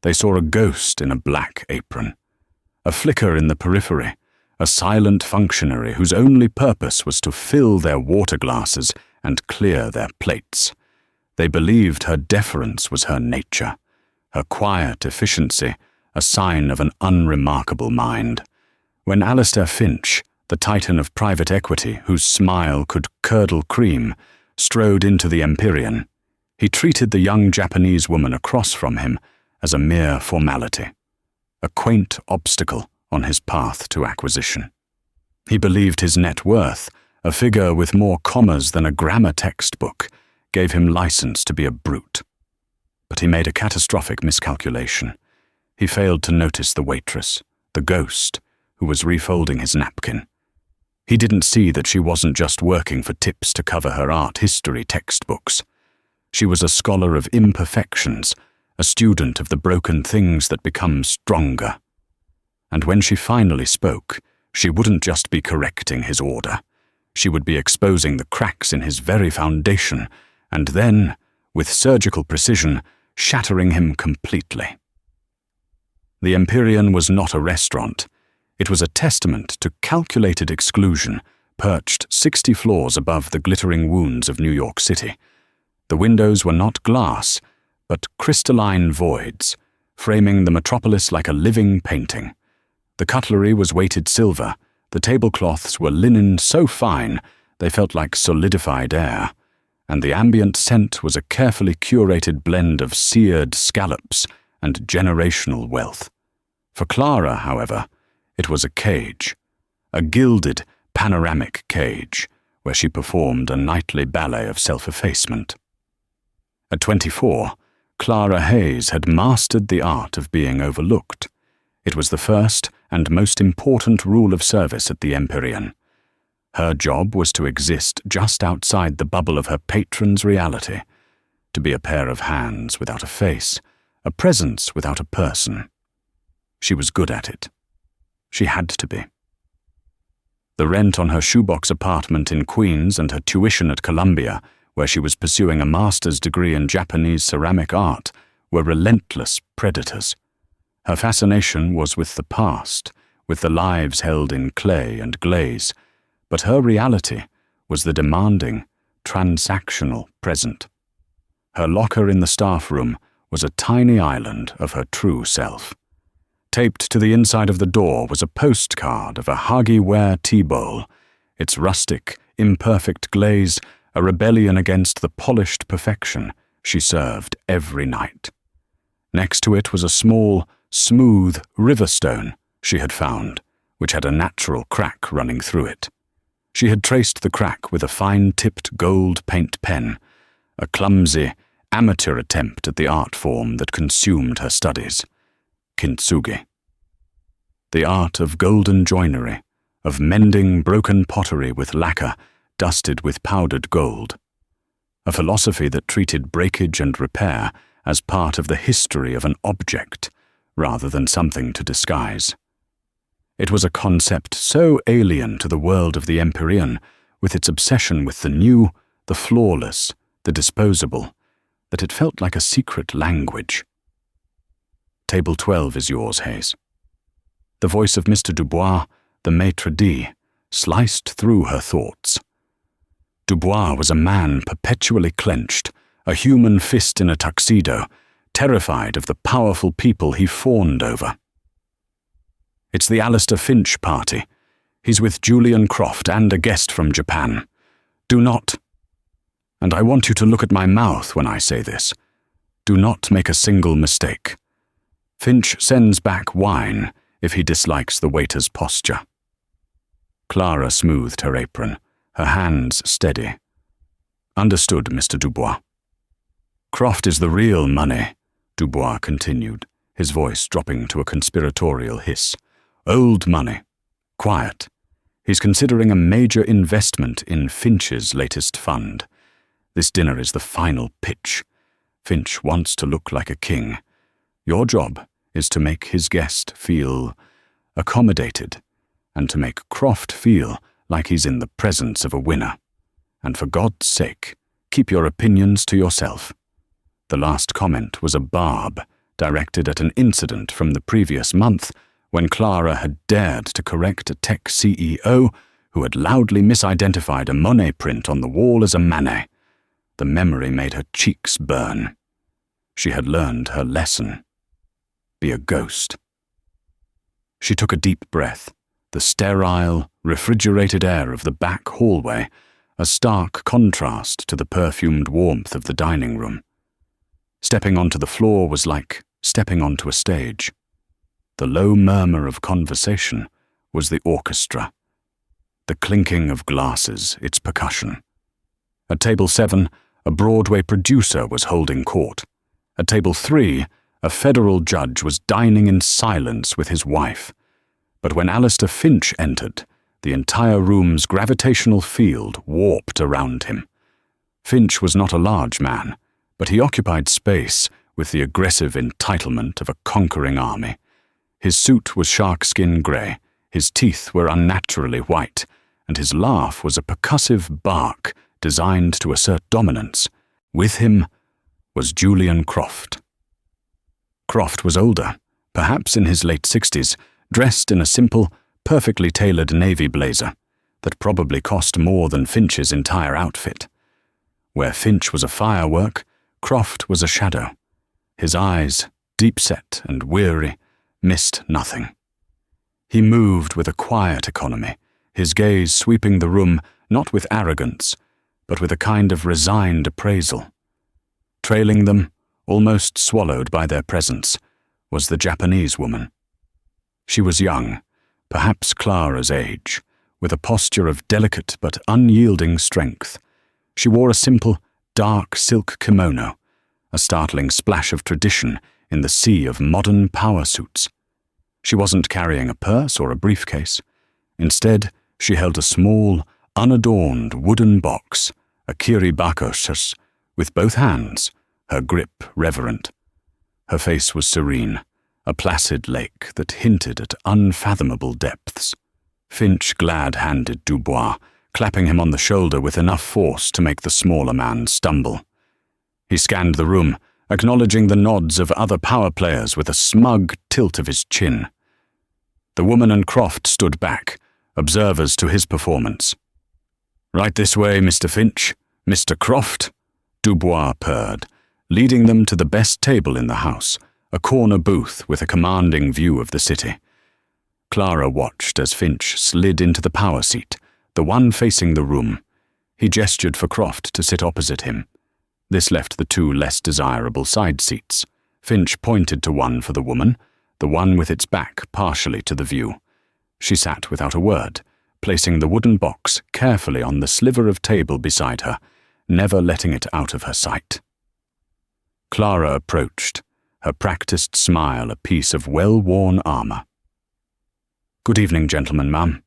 They saw a ghost in a black apron. A flicker in the periphery, a silent functionary whose only purpose was to fill their water glasses and clear their plates. They believed her deference was her nature, her quiet efficiency a sign of an unremarkable mind. When Alistair Finch, the titan of private equity whose smile could curdle cream, strode into the Empyrean, he treated the young Japanese woman across from him as a mere formality, a quaint obstacle on his path to acquisition. He believed his net worth, a figure with more commas than a grammar textbook, gave him license to be a brute. But he made a catastrophic miscalculation. He failed to notice the waitress, the ghost, who was refolding his napkin. He didn't see that she wasn't just working for tips to cover her art history textbooks. She was a scholar of imperfections, a student of the broken things that become stronger. And when she finally spoke, she wouldn't just be correcting his order. She would be exposing the cracks in his very foundation, and then, with surgical precision, shattering him completely. The Empyrean was not a restaurant. It was a testament to calculated exclusion, perched 60 floors above the glittering wounds of New York City. The windows were not glass, but crystalline voids, framing the metropolis like a living painting. The cutlery was weighted silver, the tablecloths were linen so fine they felt like solidified air, and the ambient scent was a carefully curated blend of seared scallops and generational wealth. For Clara, however, it was a cage, a gilded, panoramic cage, where she performed a nightly ballet of self-effacement. At 24, Clara Hayes had mastered the art of being overlooked. It was the first and most important rule of service at the Empyrean. Her job was to exist just outside the bubble of her patron's reality, to be a pair of hands without a face, a presence without a person. She was good at it. She had to be. The rent on her shoebox apartment in Queens and her tuition at Columbia, where she was pursuing a master's degree in Japanese ceramic art, were relentless predators. Her fascination was with the past, with the lives held in clay and glaze, but her reality was the demanding, transactional present. Her locker in the staff room was a tiny island of her true self. Taped to the inside of the door was a postcard of a Hagi-ware tea bowl, its rustic, imperfect glaze a rebellion against the polished perfection she served every night. Next to it was a small, smooth river stone she had found, which had a natural crack running through it. She had traced the crack with a fine-tipped gold paint pen, a clumsy, amateur attempt at the art form that consumed her studies. Kintsugi. The art of golden joinery, of mending broken pottery with lacquer dusted with powdered gold. A philosophy that treated breakage and repair as part of the history of an object, rather than something to disguise. It was a concept so alien to the world of the Empyrean, with its obsession with the new, the flawless, the disposable, that it felt like a secret language. Table 12 is yours, Hayes. The voice of Mr. Dubois, the maitre d', sliced through her thoughts. Dubois was a man perpetually clenched, a human fist in a tuxedo, terrified of the powerful people he fawned over. It's the Alistair Finch party. He's with Julian Croft and a guest from Japan. Do not, and I want you to look at my mouth when I say this, do not make a single mistake. Finch sends back wine if he dislikes the waiter's posture. Clara smoothed her apron, her hands steady. Understood, Mr. Dubois. Croft is the real money, Dubois continued, his voice dropping to a conspiratorial hiss. Old money. Quiet. He's considering a major investment in Finch's latest fund. This dinner is the final pitch. Finch wants to look like a king. Your job is to make his guest feel accommodated, and to make Croft feel like he's in the presence of a winner. And for God's sake, keep your opinions to yourself. The last comment was a barb directed at an incident from the previous month when Clara had dared to correct a tech CEO who had loudly misidentified a Monet print on the wall as a Manet. The memory made her cheeks burn. She had learned her lesson. Be a ghost. She took a deep breath. The sterile, refrigerated air of the back hallway, a stark contrast to the perfumed warmth of the dining room. Stepping onto the floor was like stepping onto a stage. The low murmur of conversation was the orchestra. The clinking of glasses, its percussion. At table 7, a Broadway producer was holding court. At table 3, a federal judge was dining in silence with his wife. But when Alistair Finch entered, the entire room's gravitational field warped around him. Finch was not a large man, but he occupied space with the aggressive entitlement of a conquering army. His suit was sharkskin grey, his teeth were unnaturally white, and his laugh was a percussive bark designed to assert dominance. With him was Julian Croft. Croft was older, perhaps in his late 60s, dressed in a simple, perfectly tailored navy blazer that probably cost more than Finch's entire outfit. Where Finch was a firework, Croft was a shadow. His eyes, deep-set and weary, missed nothing. He moved with a quiet economy, his gaze sweeping the room not with arrogance, but with a kind of resigned appraisal. Trailing them, almost swallowed by their presence, was the Japanese woman. She was young, perhaps Clara's age, with a posture of delicate but unyielding strength. She wore a simple, dark silk kimono, a startling splash of tradition in the sea of modern power suits. She wasn't carrying a purse or a briefcase. Instead, she held a small, unadorned wooden box, a kiribakosas, with both hands, her grip reverent. Her face was serene, a placid lake that hinted at unfathomable depths. Finch glad-handed Dubois, clapping him on the shoulder with enough force to make the smaller man stumble. He scanned the room, acknowledging the nods of other power players with a smug tilt of his chin. The woman and Croft stood back, observers to his performance. "Right this way, Mr. Finch, Mr. Croft," Dubois purred, leading them to the best table in the house, a corner booth with a commanding view of the city. Clara watched as Finch slid into the power seat, the one facing the room. He gestured for Croft to sit opposite him. This left the two less desirable side seats. Finch pointed to one for the woman, the one with its back partially to the view. She sat without a word, placing the wooden box carefully on the sliver of table beside her, never letting it out of her sight. Clara approached, her practiced smile a piece of well-worn armor. "Good evening, gentlemen, ma'am.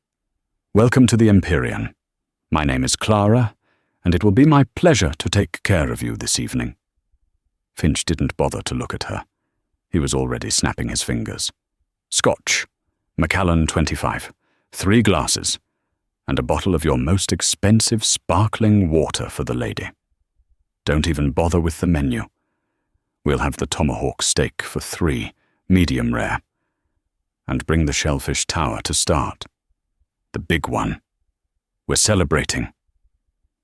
Welcome to the Empyrean. My name is Clara, and it will be my pleasure to take care of you this evening." Finch didn't bother to look at her. He was already snapping his fingers. "Scotch, Macallan 25, 3 glasses, and a bottle of your most expensive sparkling water for the lady. Don't even bother with the menu. We'll have the tomahawk steak for 3, medium rare. And bring the shellfish tower to start. The big one. We're celebrating."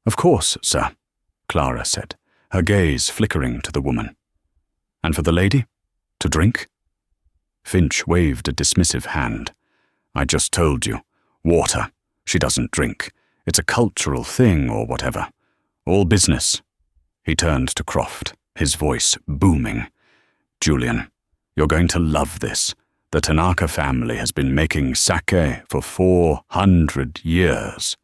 "Of course, sir," Clara said, her gaze flickering to the woman. "And for the lady? To drink?" Finch waved a dismissive hand. "I just told you. Water. She doesn't drink. It's a cultural thing or whatever. All business." He turned to Croft, his voice booming. "Julian, you're going to love this. The Tanaka family has been making sake for 400 years.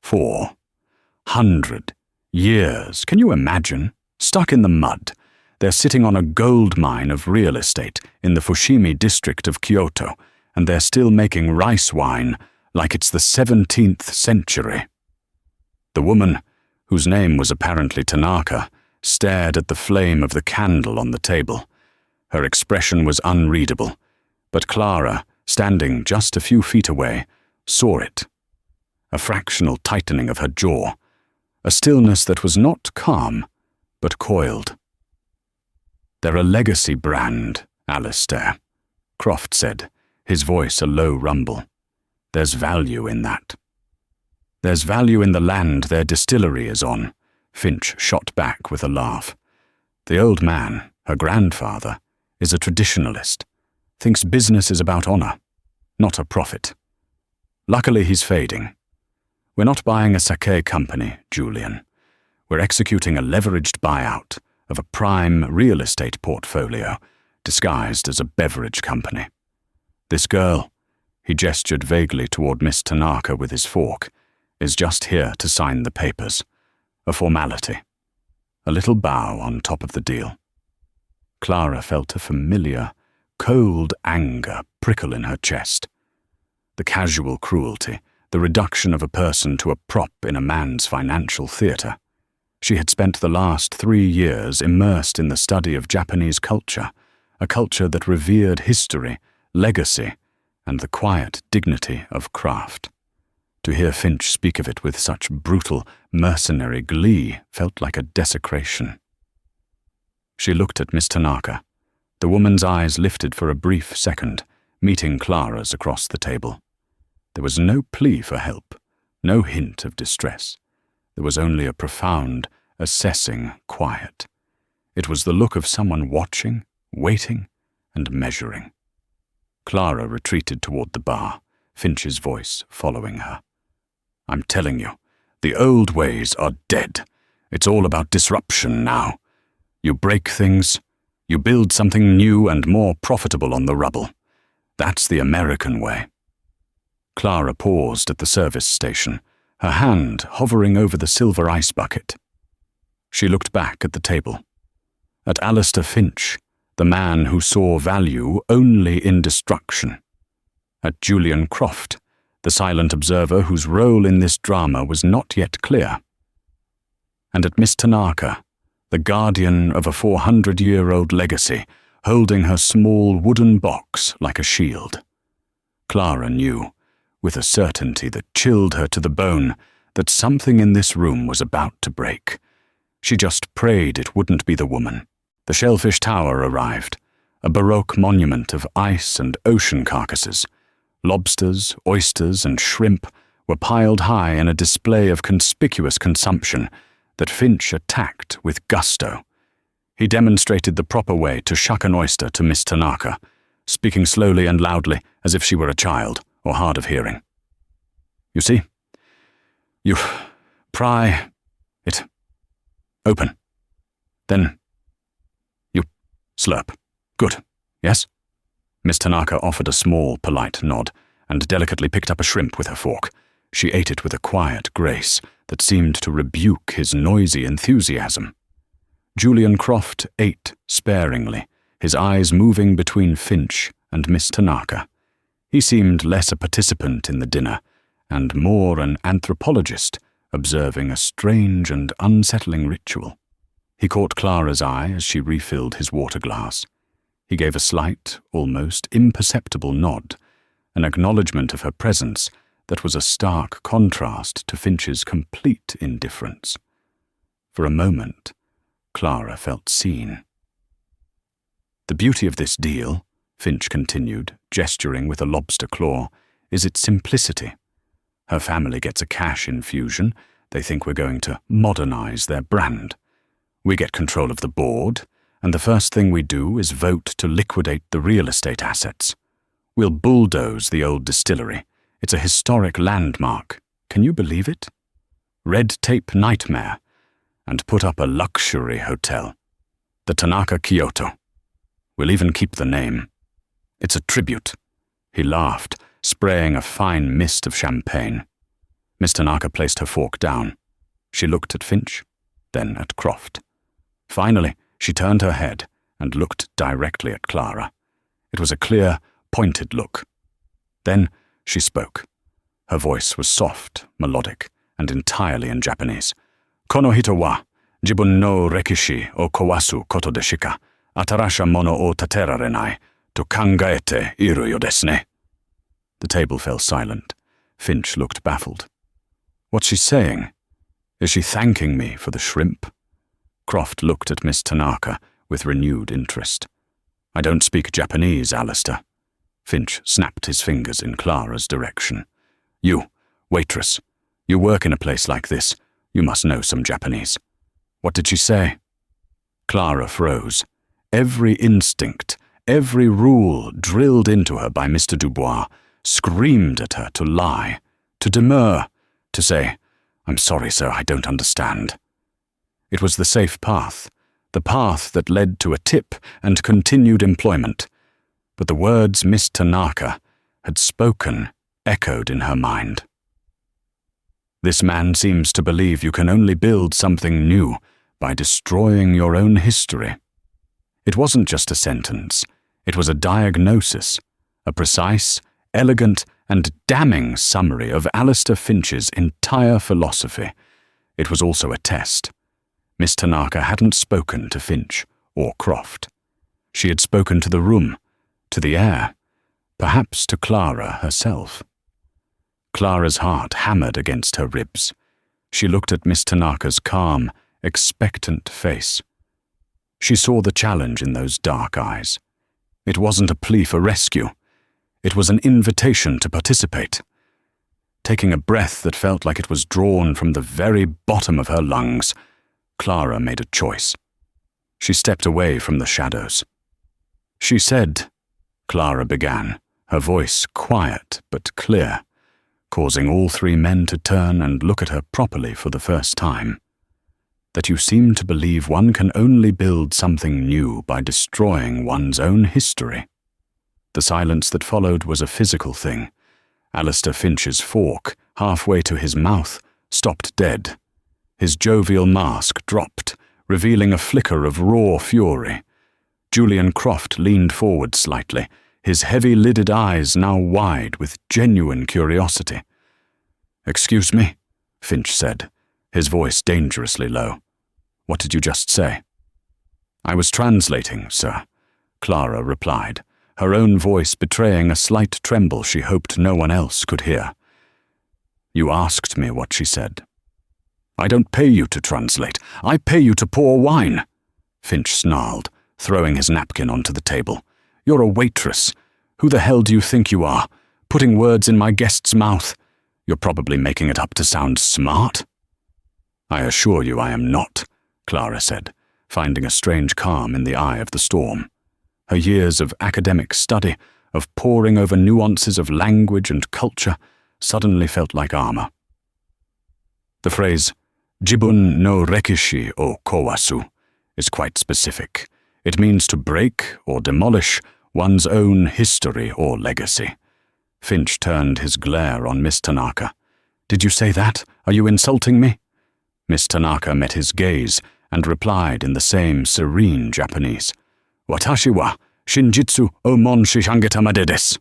400 years. Can you imagine? Stuck in the mud. They're sitting on a gold mine of real estate in the Fushimi district of Kyoto, and they're still making rice wine like it's the 17th century." The woman, whose name was apparently Tanaka, stared at the flame of the candle on the table. Her expression was unreadable, but Clara, standing just a few feet away, saw it. A fractional tightening of her jaw, a stillness that was not calm, but coiled. "They're a legacy brand," Alistair, Croft said, his voice a low rumble. There's value in that. There's value in the land their distillery is on, Finch shot back with a laugh. The old man, her grandfather, is a traditionalist, thinks business is about honor, not a profit. Luckily he's fading. We're not buying a sake company, Julian. We're executing a leveraged buyout of a prime real estate portfolio disguised as a beverage company. This girl, he gestured vaguely toward Miss Tanaka with his fork, is just here to sign the papers. A formality. A little bow on top of the deal. Clara felt a familiar, cold anger prickle in her chest. The casual cruelty, the reduction of a person to a prop in a man's financial theater. She had spent the last 3 years immersed in the study of Japanese culture, a culture that revered history, legacy, and the quiet dignity of craft. To hear Finch speak of it with such brutal, mercenary glee felt like a desecration. She looked at Miss Tanaka. The woman's eyes lifted for a brief second, meeting Clara's across the table. There was no plea for help, no hint of distress. There was only a profound, assessing quiet. It was the look of someone watching, waiting, and measuring. Clara retreated toward the bar, Finch's voice following her. I'm telling you, the old ways are dead. It's all about disruption now. You break things, you build something new and more profitable on the rubble. That's the American way. Clara paused at the service station, her hand hovering over the silver ice bucket. She looked back at the table. At Alistair Finch, the man who saw value only in destruction. At Julian Croft, the silent observer whose role in this drama was not yet clear. And at Miss Tanaka, the guardian of a 400-year-old legacy, holding her small wooden box like a shield. Clara knew, with a certainty that chilled her to the bone, that something in this room was about to break. She just prayed it wouldn't be the woman. The Shellfish Tower arrived, a Baroque monument of ice and ocean carcasses. Lobsters, oysters, and shrimp were piled high in a display of conspicuous consumption that Finch attacked with gusto. He demonstrated the proper way to shuck an oyster to Miss Tanaka, speaking slowly and loudly as if she were a child or hard of hearing. You see, you pry it open. Then you slurp. Good, yes? Miss Tanaka offered a small, polite nod and delicately picked up a shrimp with her fork. She ate it with a quiet grace that seemed to rebuke his noisy enthusiasm. Julian Croft ate sparingly, his eyes moving between Finch and Miss Tanaka. He seemed less a participant in the dinner and more an anthropologist observing a strange and unsettling ritual. He caught Clara's eye as she refilled his water glass. He gave a slight, almost imperceptible nod, an acknowledgement of her presence that was a stark contrast to Finch's complete indifference. For a moment, Clara felt seen. The beauty of this deal, Finch continued, gesturing with a lobster claw, is its simplicity. Her family gets a cash infusion. They think we're going to modernize their brand. We get control of the board, and the first thing we do is vote to liquidate the real estate assets. We'll bulldoze the old distillery. It's a historic landmark. Can you believe it? Red tape nightmare. And put up a luxury hotel. The Tanaka Kyoto. We'll even keep the name. It's a tribute. He laughed, spraying a fine mist of champagne. Miss Tanaka placed her fork down. She looked at Finch, then at Croft. Finally, she turned her head and looked directly at Clara. It was a clear, pointed look. Then she spoke. Her voice was soft, melodic, and entirely in Japanese. Kono hito wa, jibun no rekishi o kawasu koto de shika, atarasha mono o taterarenai, to kangaete iru yo desu ne. The table fell silent. Finch looked baffled. What's she saying? Is she thanking me for the shrimp? Croft looked at Miss Tanaka with renewed interest. I don't speak Japanese, Alistair. Finch snapped his fingers in Clara's direction. You, waitress, you work in a place like this. You must know some Japanese. What did she say? Clara froze. Every instinct, every rule drilled into her by Mr. Dubois screamed at her to lie, to demur, to say, I'm sorry, sir, I don't understand. It was the safe path, the path that led to a tip and continued employment. But the words Miss Tanaka had spoken echoed in her mind. This man seems to believe you can only build something new by destroying your own history. It wasn't just a sentence. It was a diagnosis, a precise, elegant, and damning summary of Alistair Finch's entire philosophy. It was also a test. Miss Tanaka hadn't spoken to Finch or Croft. She had spoken to the room, to the air, perhaps to Clara herself. Clara's heart hammered against her ribs. She looked at Miss Tanaka's calm, expectant face. She saw the challenge in those dark eyes. It wasn't a plea for rescue. It was an invitation to participate. Taking a breath that felt like it was drawn from the very bottom of her lungs, Clara made a choice. She stepped away from the shadows. She said, Clara began, her voice quiet but clear, causing all three men to turn and look at her properly for the first time, that you seem to believe one can only build something new by destroying one's own history. The silence that followed was a physical thing. Alistair Finch's fork, halfway to his mouth, stopped dead. His jovial mask dropped, revealing a flicker of raw fury. Julian Croft leaned forward slightly, his heavy-lidded eyes now wide with genuine curiosity. "Excuse me," Finch said, his voice dangerously low. "What did you just say?" "I was translating, sir," Clara replied, her own voice betraying a slight tremble she hoped no one else could hear. "You asked me what she said." "I don't pay you to translate. I pay you to pour wine," Finch snarled, throwing his napkin onto the table. "You're a waitress. Who the hell do you think you are? Putting words in my guest's mouth. You're probably making it up to sound smart." "I assure you I am not," Clara said, finding a strange calm in the eye of the storm. Her years of academic study, of poring over nuances of language and culture, suddenly felt like armor. The phrase, "jibun no rekishi o kowasu," is quite specific. It means to break or demolish one's own history or legacy. Finch turned his glare on Miss Tanaka. "Did you say that? Are you insulting me?" Miss Tanaka met his gaze and replied in the same serene Japanese. "Watashi wa shinjitsu o mon shishangetamade desu."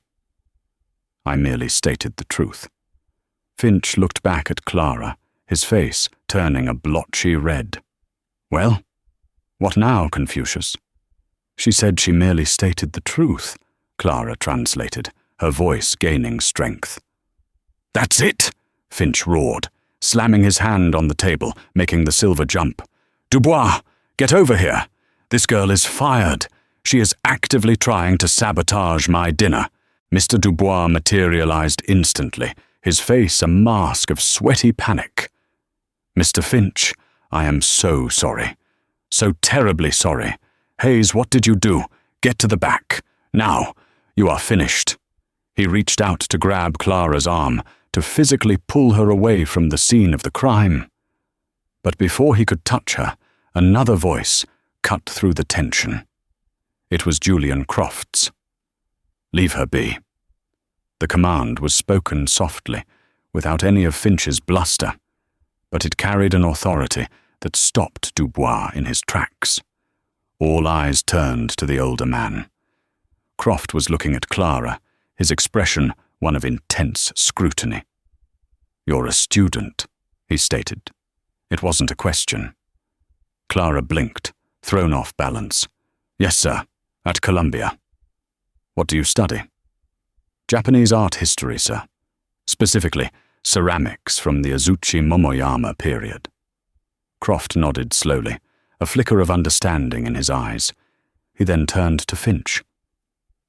I merely stated the truth. Finch looked back at Clara, his face turning a blotchy red. "Well, what now, Confucius?" "She said she merely stated the truth," Clara translated, her voice gaining strength. "That's it!" Finch roared, slamming his hand on the table, making the silver jump. "Dubois, get over here! This girl is fired. She is actively trying to sabotage my dinner." Mr. Dubois materialized instantly, his face a mask of sweaty panic. "Mr. Finch, I am so sorry. So terribly sorry. Hayes, what did you do? Get to the back. Now, you are finished." He reached out to grab Clara's arm, to physically pull her away from the scene of the crime. But before he could touch her, another voice cut through the tension. It was Julian Croft's. "Leave her be." The command was spoken softly, without any of Finch's bluster, but it carried an authority that stopped Dubois in his tracks. All eyes turned to the older man. Croft was looking at Clara, his expression one of intense scrutiny. "You're a student," he stated. It wasn't a question. Clara blinked, thrown off balance. "Yes, sir, at Columbia." "What do you study?" "Japanese art history, sir. Specifically, ceramics from the Azuchi Momoyama period." Croft nodded slowly, a flicker of understanding in his eyes. He then turned to Finch.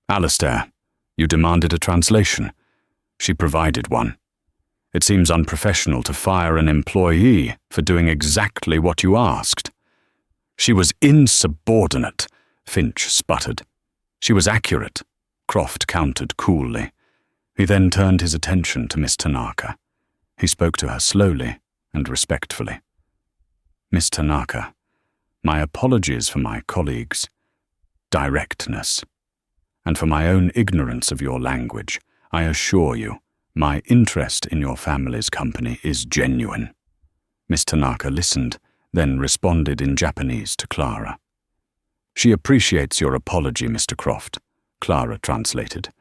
"Alistair, you demanded a translation. She provided one. It seems unprofessional to fire an employee for doing exactly what you asked." "She was insubordinate," Finch sputtered. "She was accurate," Croft countered coolly. He then turned his attention to Miss Tanaka. He spoke to her slowly and respectfully. "Miss Tanaka, my apologies for my colleagues' directness, and for my own ignorance of your language. I assure you, my interest in your family's company is genuine." Miss Tanaka listened, then responded in Japanese to Clara. "She appreciates your apology, Mr. Croft," Clara translated,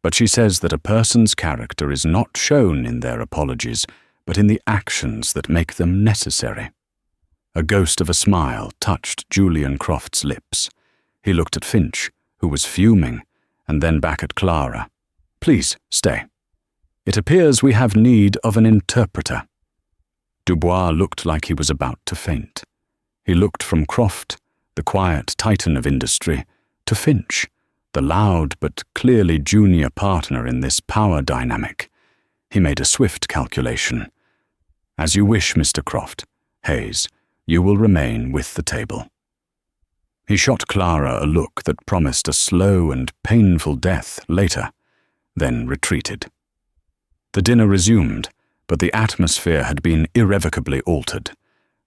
"but she says that a person's character is not shown in their apologies, but in the actions that make them necessary." A ghost of a smile touched Julian Croft's lips. He looked at Finch, who was fuming, and then back at Clara. "Please, stay. It appears we have need of an interpreter." Dubois looked like he was about to faint. He looked from Croft, the quiet titan of industry, to Finch, the loud but clearly junior partner in this power dynamic. He made a swift calculation. "As you wish, Mr. Croft. Hayes, you will remain with the table." He shot Clara a look that promised a slow and painful death later, then retreated. The dinner resumed, but the atmosphere had been irrevocably altered.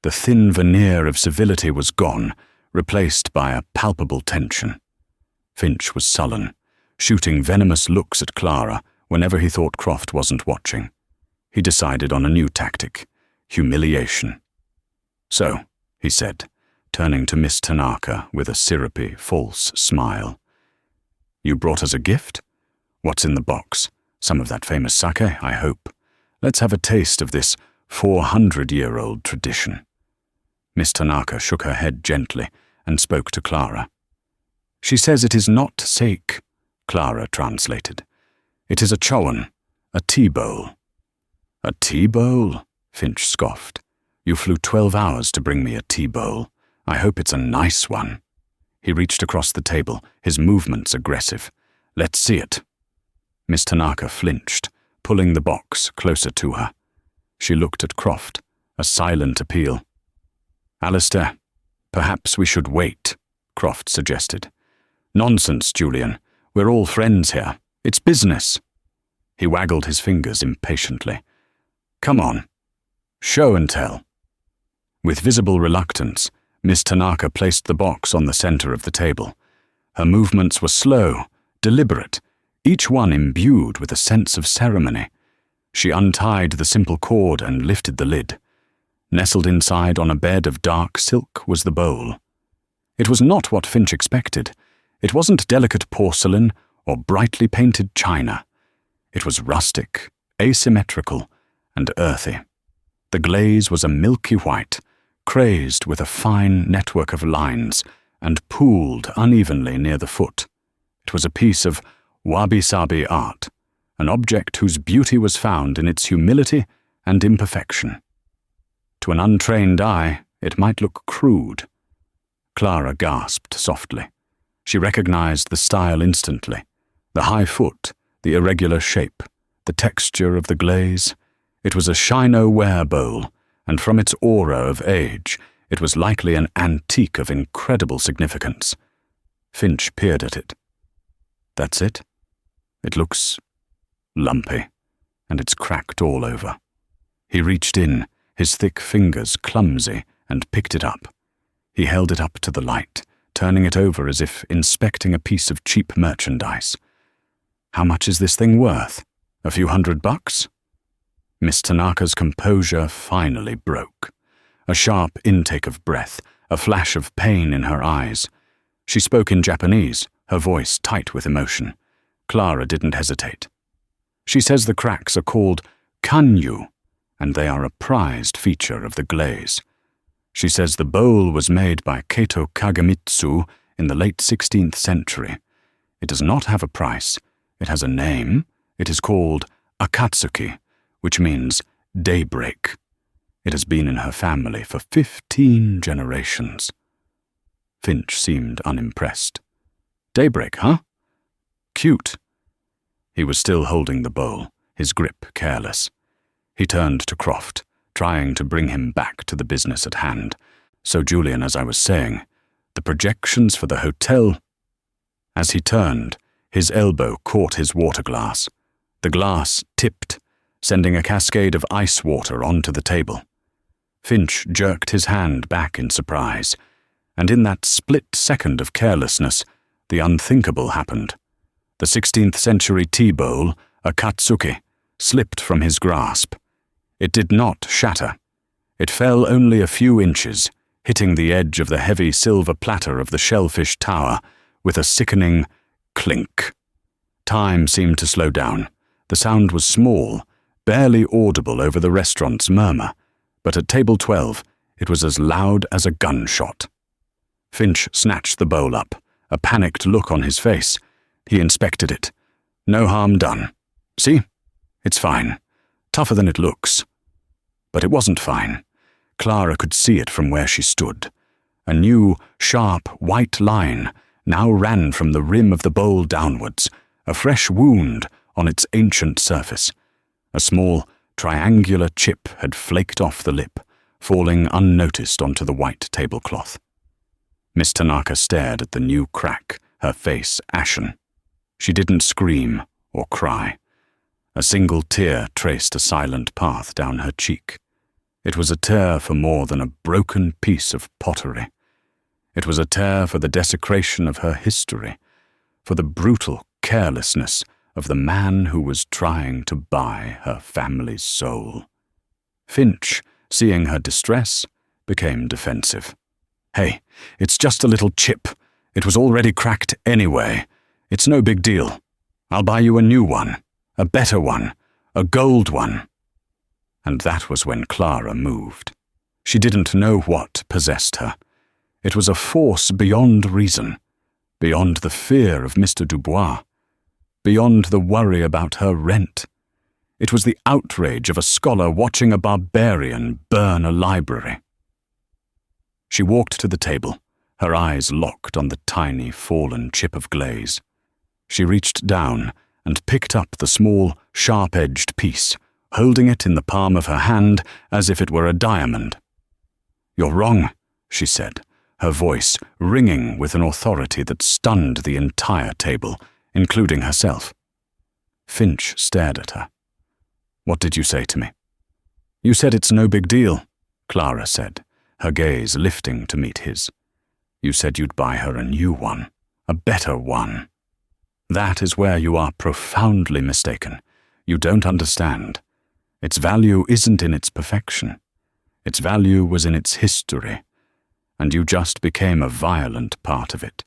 The thin veneer of civility was gone, replaced by a palpable tension. Finch was sullen, shooting venomous looks at Clara whenever he thought Croft wasn't watching. He decided on a new tactic: humiliation. "So," he said, turning to Miss Tanaka with a syrupy, false smile, "you brought us a gift? What's in the box? Some of that famous sake, I hope. Let's have a taste of this 400-year-old tradition." Miss Tanaka shook her head gently and spoke to Clara. "She says it is not sake," Clara translated. "It is a chowan, a tea bowl." "A tea bowl?" Finch scoffed. "You flew 12 hours to bring me a tea bowl. I hope it's a nice one." He reached across the table, his movements aggressive. "Let's see it." Miss Tanaka flinched, pulling the box closer to her. She looked at Croft, a silent appeal. "Alistair, perhaps we should wait," Croft suggested. "Nonsense, Julian. We're all friends here. It's business." He waggled his fingers impatiently. "Come on. Show and tell." With visible reluctance, Miss Tanaka placed the box on the center of the table. Her movements were slow, deliberate, each one imbued with a sense of ceremony. She untied the simple cord and lifted the lid. Nestled inside on a bed of dark silk was the bowl. It was not what Finch expected. It wasn't delicate porcelain or brightly painted china. It was rustic, asymmetrical, and earthy. The glaze was a milky white, crazed with a fine network of lines, and pooled unevenly near the foot. It was a piece of wabi-sabi art, an object whose beauty was found in its humility and imperfection. To an untrained eye, it might look crude. Clara gasped softly. She recognized the style instantly. The high foot, the irregular shape, the texture of the glaze. It was a chino-ware bowl, and from its aura of age, it was likely an antique of incredible significance. Finch peered at it. "That's it? It looks lumpy, and it's cracked all over." He reached in, his thick fingers clumsy, and picked it up. He held it up to the light, turning it over as if inspecting a piece of cheap merchandise. "How much is this thing worth? A few $100? Miss Tanaka's composure finally broke. A sharp intake of breath, a flash of pain in her eyes. She spoke in Japanese, her voice tight with emotion. Clara didn't hesitate. "She says the cracks are called kanyu, and they are a prized feature of the glaze. She says the bowl was made by Kato Kagemitsu in the late 16th century. It does not have a price. It has a name. It is called Akatsuki, which means daybreak. It has been in her family for 15 generations. Finch seemed unimpressed. "Daybreak, huh? Cute." He was still holding the bowl, his grip careless. He turned to Croft, trying to bring him back to the business at hand. "So, Julian, as I was saying, the projections for the hotel—" As he turned, his elbow caught his water glass. The glass tipped, sending a cascade of ice water onto the table. Finch jerked his hand back in surprise, and in that split second of carelessness, the unthinkable happened. The 16th century tea bowl, a katsuki, slipped from his grasp. It did not shatter. It fell only a few inches, hitting the edge of the heavy silver platter of the shellfish tower with a sickening clink. Time seemed to slow down. The sound was small, barely audible over the restaurant's murmur, but at table 12 it was as loud as a gunshot. Finch snatched the bowl up, a panicked look on his face. He inspected it. No harm done. "See? It's fine. Tougher than it looks." But it wasn't fine. Clara could see it from where she stood. A new, sharp, white line now ran from the rim of the bowl downwards, a fresh wound on its ancient surface. A small, triangular chip had flaked off the lip, falling unnoticed onto the white tablecloth. Miss Tanaka stared at the new crack, her face ashen. She didn't scream or cry. A single tear traced a silent path down her cheek. It was a tear for more than a broken piece of pottery. It was a tear for the desecration of her history, for the brutal carelessness of the man who was trying to buy her family's soul. Finch, seeing her distress, became defensive. "Hey, it's just a little chip. It was already cracked anyway. It's no big deal. I'll buy you a new one, a better one, a gold one." And that was when Clara moved. She didn't know what possessed her. It was a force beyond reason, beyond the fear of Mr. Dubois, beyond the worry about her rent. It was the outrage of a scholar watching a barbarian burn a library. She walked to the table, her eyes locked on the tiny, fallen chip of glaze. She reached down and picked up the small, sharp-edged piece, holding it in the palm of her hand as if it were a diamond. "You're wrong," she said, her voice ringing with an authority that stunned the entire table, including herself. Finch stared at her. "What did you say to me?" "You said it's no big deal," Clara said, her gaze lifting to meet his. "You said you'd buy her a new one, a better one. That is where you are profoundly mistaken. You don't understand. Its value isn't in its perfection. Its value was in its history, and you just became a violent part of it."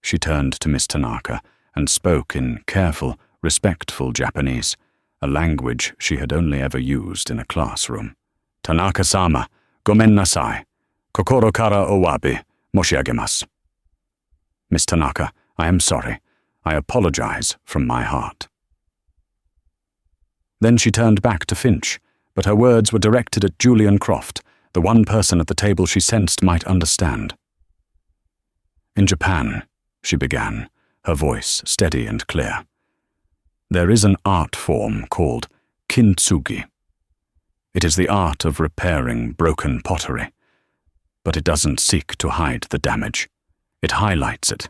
She turned to Miss Tanaka and spoke in careful, respectful Japanese, a language she had only ever used in a classroom. "Tanaka-sama, gomen nasai. Kokoro kara owabi moshiagemasu." "Miss Tanaka, I am sorry. I apologize from my heart." Then she turned back to Finch, but her words were directed at Julian Croft, the one person at the table she sensed might understand. "In Japan," she began, her voice steady and clear, "there is an art form called kintsugi. It is the art of repairing broken pottery, but it doesn't seek to hide the damage. It highlights it.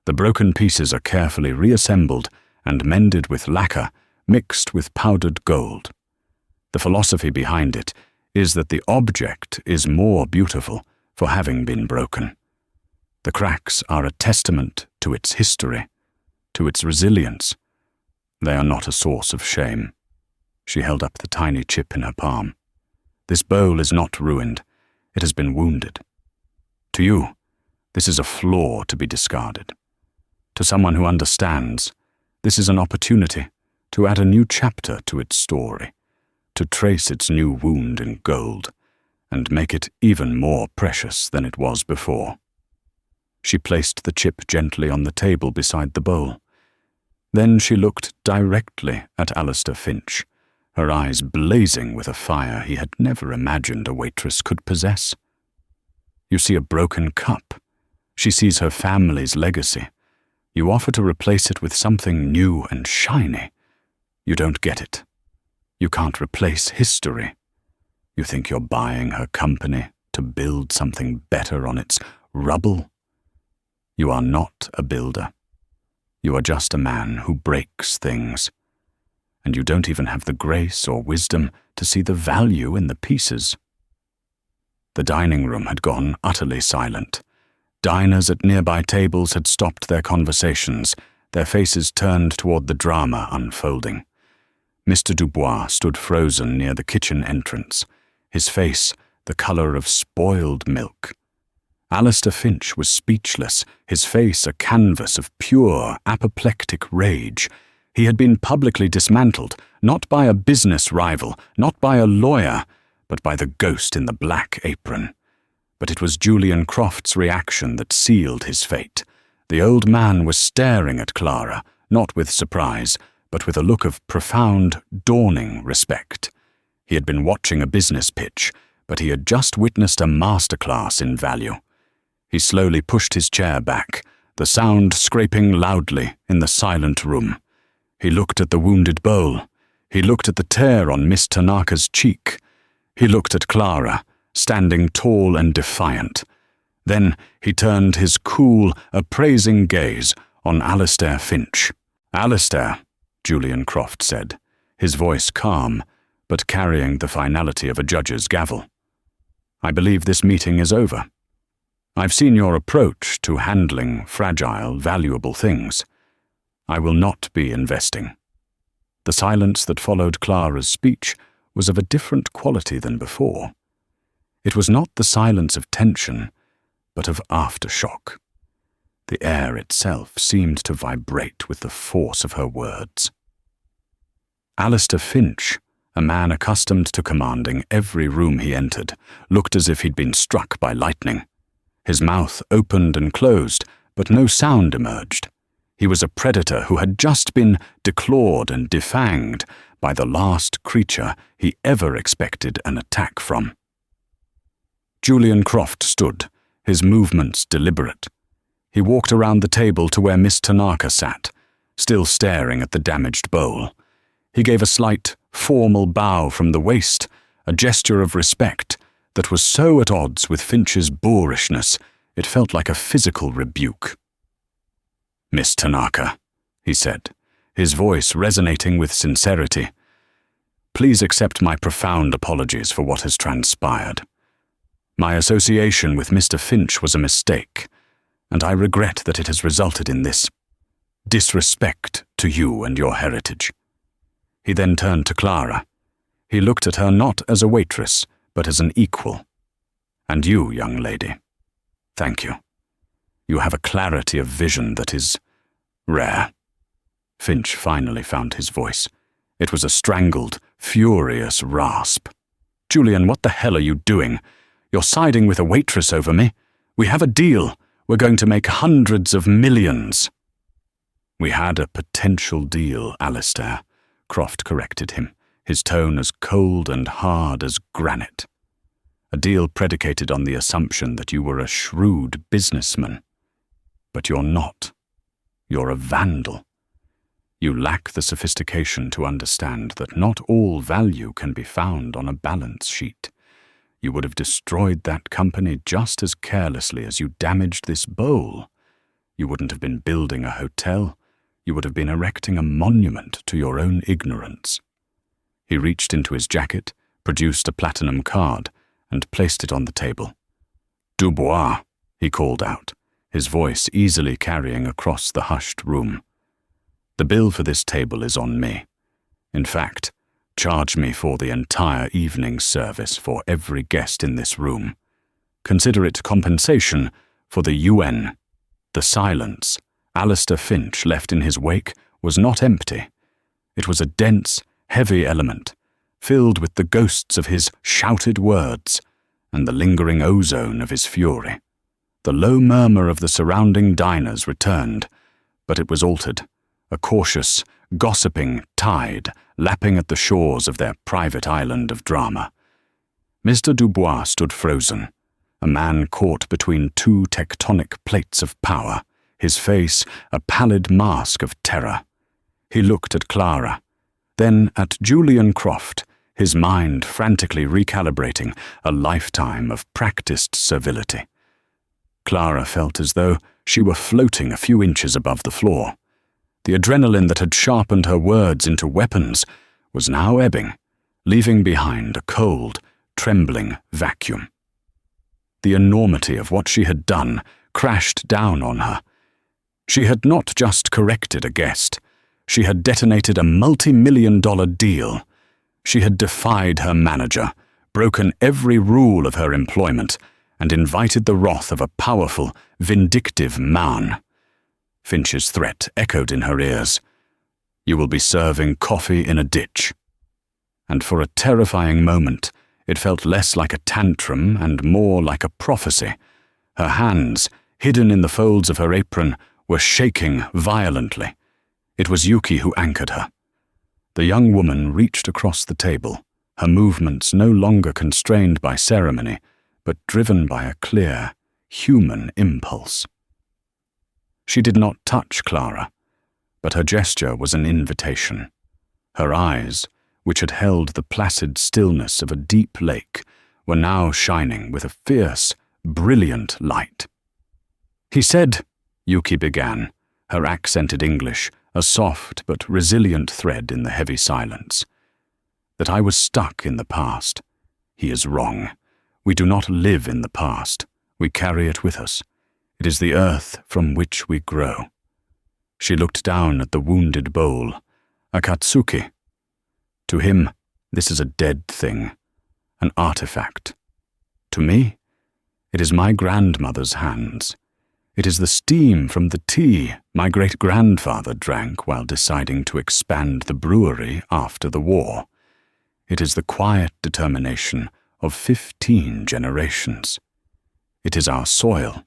The broken pieces are carefully reassembled and mended with lacquer mixed with powdered gold. The philosophy behind it is that the object is more beautiful for having been broken. The cracks are a testament to its history, to its resilience. They are not a source of shame." She held up the tiny chip in her palm. "This bowl is not ruined. It has been wounded. To you, this is a flaw to be discarded. To someone who understands, this is an opportunity to add a new chapter to its story, to trace its new wound in gold, and make it even more precious than it was before." She placed the chip gently on the table beside the bowl. Then she looked directly at Alistair Finch, her eyes blazing with a fire he had never imagined a waitress could possess. "You see a broken cup, She sees her family's legacy. You offer to replace it with something new and shiny. You don't get it. You can't replace history. You think you're buying her company to build something better on its rubble. You are not a builder. You are just a man who breaks things. And you don't even have the grace or wisdom to see the value in the pieces. The dining room had gone utterly silent. Diners at nearby tables had stopped their conversations, their faces turned toward the drama unfolding. Mr. Dubois stood frozen near the kitchen entrance, his face the color of spoiled milk. Alistair Finch was speechless, his face a canvas of pure, apoplectic rage. He had been publicly dismantled, not by a business rival, not by a lawyer, but by the ghost in the black apron. But it was Julian Croft's reaction that sealed his fate. The old man was staring at Clara, not with surprise, but with a look of profound, dawning respect. He had been watching a business pitch, but he had just witnessed a masterclass in value. He slowly pushed his chair back, the sound scraping loudly in the silent room. He looked at the wounded bowl. He looked at the tear on Miss Tanaka's cheek. He looked at Clara, standing tall and defiant. Then he turned his cool, appraising gaze on Alistair Finch. "Alistair," Julian Croft said, his voice calm, but carrying the finality of a judge's gavel. "I believe this meeting is over. I've seen your approach to handling fragile, valuable things. I will not be investing." The silence that followed Clara's speech was of a different quality than before. It was not the silence of tension, but of aftershock. The air itself seemed to vibrate with the force of her words. Alistair Finch, a man accustomed to commanding every room he entered, looked as if he'd been struck by lightning. His mouth opened and closed, but no sound emerged. He was a predator who had just been declawed and defanged by the last creature he ever expected an attack from. Julian Croft stood, his movements deliberate. He walked around the table to where Miss Tanaka sat, still staring at the damaged bowl. He gave a slight, formal bow from the waist, a gesture of respect that was so at odds with Finch's boorishness, it felt like a physical rebuke. "Miss Tanaka," he said, his voice resonating with sincerity, "please accept my profound apologies for what has transpired. My association with Mr. Finch was a mistake, and I regret that it has resulted in this disrespect to you and your heritage." He then turned to Clara. He looked at her not as a waitress, but as an equal. "And you, young lady, thank you. You have a clarity of vision that is rare." Finch finally found his voice. It was a strangled, furious rasp. "Julian, what the hell are you doing? You're siding with a waitress over me. We have a deal. We're going to make hundreds of millions." "We had a potential deal, Alistair," Croft corrected him, his tone as cold and hard as granite. "A deal predicated on the assumption that you were a shrewd businessman. But you're not. You're a vandal. You lack the sophistication to understand that not all value can be found on a balance sheet. You would have destroyed that company just as carelessly as you damaged this bowl. You wouldn't have been building a hotel. You would have been erecting a monument to your own ignorance." He reached into his jacket, produced a platinum card, and placed it on the table. "Dubois," he called out, his voice easily carrying across the hushed room. "The bill for this table is on me. In fact, charge me for the entire evening service for every guest in this room. Consider it compensation for the UN." The silence Alistair Finch left in his wake was not empty. It was a dense, heavy element, filled with the ghosts of his shouted words and the lingering ozone of his fury. The low murmur of the surrounding diners returned, but it was altered, a cautious, gossiping tide lapping at the shores of their private island of drama. Mr. Dubois stood frozen, a man caught between two tectonic plates of power, his face a pallid mask of terror. He looked at Clara, then at Julian Croft, his mind frantically recalibrating a lifetime of practiced servility. Clara felt as though she were floating a few inches above the floor. The adrenaline that had sharpened her words into weapons was now ebbing, leaving behind a cold, trembling vacuum. The enormity of what she had done crashed down on her. She had not just corrected a guest. She had detonated a multi-million-dollar deal. She had defied her manager, broken every rule of her employment, and invited the wrath of a powerful, vindictive man. Finch's threat echoed in her ears. "You will be serving coffee in a ditch." And for a terrifying moment, it felt less like a tantrum and more like a prophecy. Her hands, hidden in the folds of her apron, were shaking violently. It was Yuki who anchored her. The young woman reached across the table, her movements no longer constrained by ceremony, but driven by a clear, human impulse. She did not touch Clara, but her gesture was an invitation. Her eyes, which had held the placid stillness of a deep lake, were now shining with a fierce, brilliant light. "He said," Yuki began, her accented English a soft but resilient thread in the heavy silence, "that I was stuck in the past. He is wrong. We do not live in the past. We carry it with us. It is the earth from which we grow." She looked down at the wounded bowl. "Akatsuki. To him, this is a dead thing, an artifact. To me, it is my grandmother's hands. It is the steam from the tea my great-grandfather drank while deciding to expand the brewery after the war. It is the quiet determination of 15 generations. It is our soil."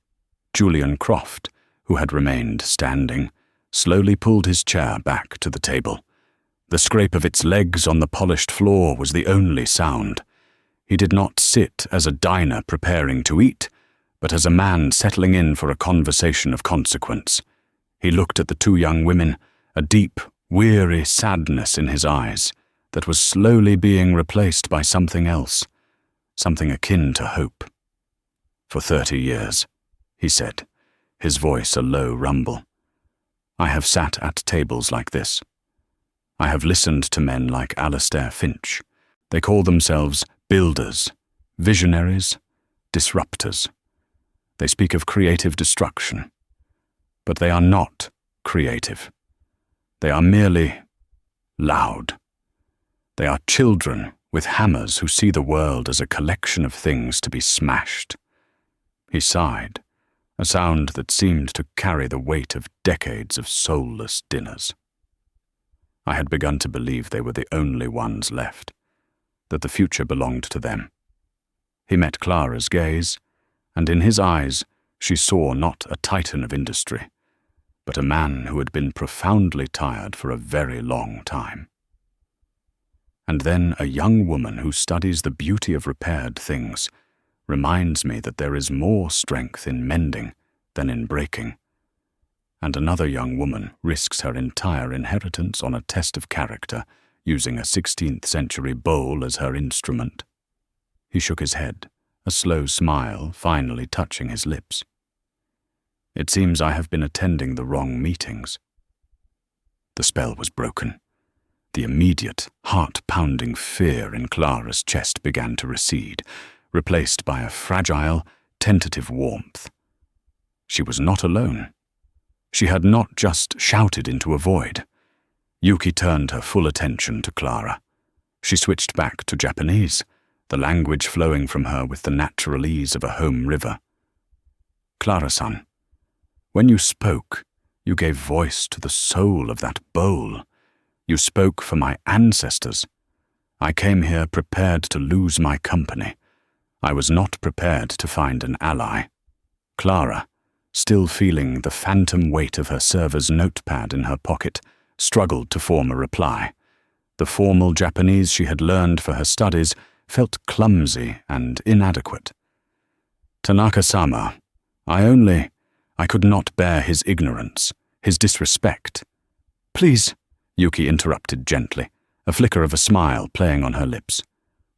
Julian Croft, who had remained standing, slowly pulled his chair back to the table. The scrape of its legs on the polished floor was the only sound. He did not sit as a diner preparing to eat, but as a man settling in for a conversation of consequence. He looked at the two young women, a deep, weary sadness in his eyes that was slowly being replaced by something else, something akin to hope. "For 30 years, he said, his voice a low rumble, "I have sat at tables like this. I have listened to men like Alastair Finch. They call themselves builders, visionaries, disruptors. They speak of creative destruction. But they are not creative. They are merely loud. They are children with hammers who see the world as a collection of things to be smashed." He sighed, a sound that seemed to carry the weight of decades of soulless dinners. I had begun to believe they were the only ones left, that the future belonged to them. He met Clara's gaze, and in his eyes she saw not a titan of industry, but a man who had been profoundly tired for a very long time. And then a young woman who studies the beauty of repaired things reminds me that there is more strength in mending than in breaking. And another young woman risks her entire inheritance on a test of character, using a 16th century bowl as her instrument. He shook his head, a slow smile finally touching his lips. "It seems I have been attending the wrong meetings." The spell was broken. The immediate, heart-pounding fear in Clara's chest began to recede, replaced by a fragile, tentative warmth. She was not alone. She had not just shouted into a void. Yuki turned her full attention to Clara. She switched back to Japanese, the language flowing from her with the natural ease of a home river. "Clara-san, when you spoke, you gave voice to the soul of that bowl. You spoke for my ancestors. I came here prepared to lose my company. I was not prepared to find an ally." Clara, still feeling the phantom weight of her server's notepad in her pocket, struggled to form a reply. The formal Japanese she had learned for her studies felt clumsy and inadequate. Tanaka-sama, I could not bear his ignorance, his disrespect. Please, Yuki interrupted gently, a flicker of a smile playing on her lips.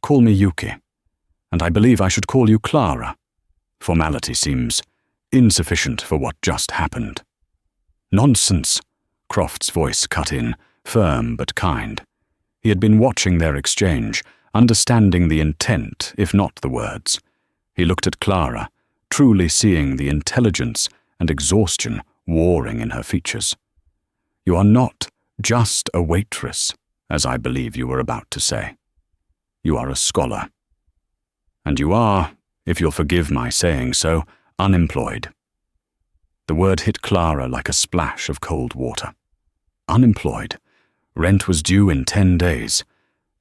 Call me Yuki, and I believe I should call you Clara. Formality seems insufficient for what just happened. Nonsense, Croft's voice cut in, firm but kind. He had been watching their exchange, understanding the intent, if not the words. He looked at Clara, truly seeing the intelligence and exhaustion warring in her features. You are not just a waitress, as I believe you were about to say. You are a scholar. And you are, if you'll forgive my saying so, unemployed. The word hit Clara like a splash of cold water. Unemployed. Rent was due in 10 days.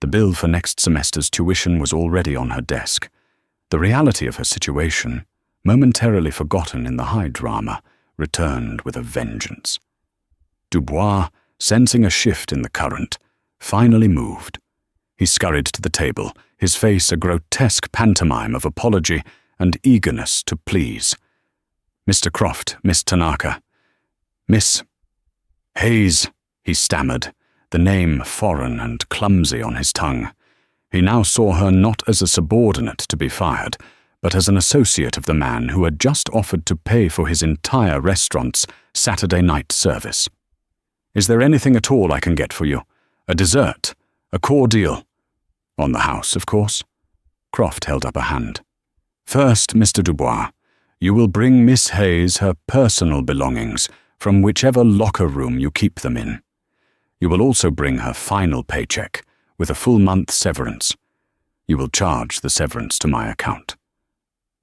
The bill for next semester's tuition was already on her desk. The reality of her situation, momentarily forgotten in the high drama, returned with a vengeance. Dubois, sensing a shift in the current, finally moved. He scurried to the table, his face a grotesque pantomime of apology and eagerness to please. Mr. Croft, Miss Tanaka. Miss Hayes, he stammered, the name foreign and clumsy on his tongue. He now saw her not as a subordinate to be fired, but as an associate of the man who had just offered to pay for his entire restaurant's Saturday night service. Is there anything at all I can get for you? A dessert? A cordial? On the house, of course. Croft held up a hand. First, Mr. Dubois, you will bring Miss Hayes her personal belongings from whichever locker room you keep them in. You will also bring her final paycheck with a full month severance. You will charge the severance to my account.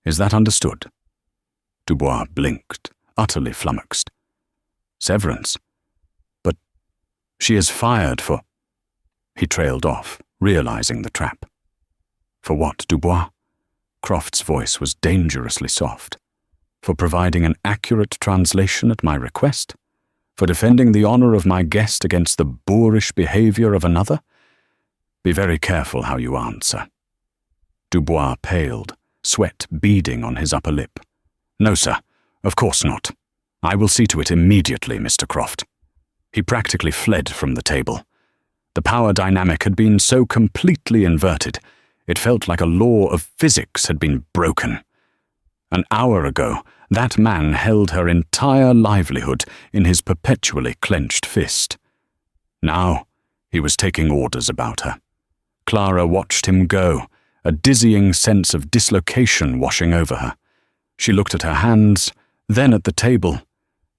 Is that understood? Dubois blinked, utterly flummoxed. Severance? But she is fired for... He trailed off, realizing the trap. For what, Dubois? Croft's voice was dangerously soft. For providing an accurate translation at my request? For defending the honor of my guest against the boorish behavior of another? Be very careful how you answer. Dubois paled, sweat beading on his upper lip. No, sir, of course not. I will see to it immediately, Mr. Croft. He practically fled from the table. The power dynamic had been so completely inverted, it felt like a law of physics had been broken. An hour ago, that man held her entire livelihood in his perpetually clenched fist. Now, he was taking orders about her. Clara watched him go, a dizzying sense of dislocation washing over her. She looked at her hands, then at the table,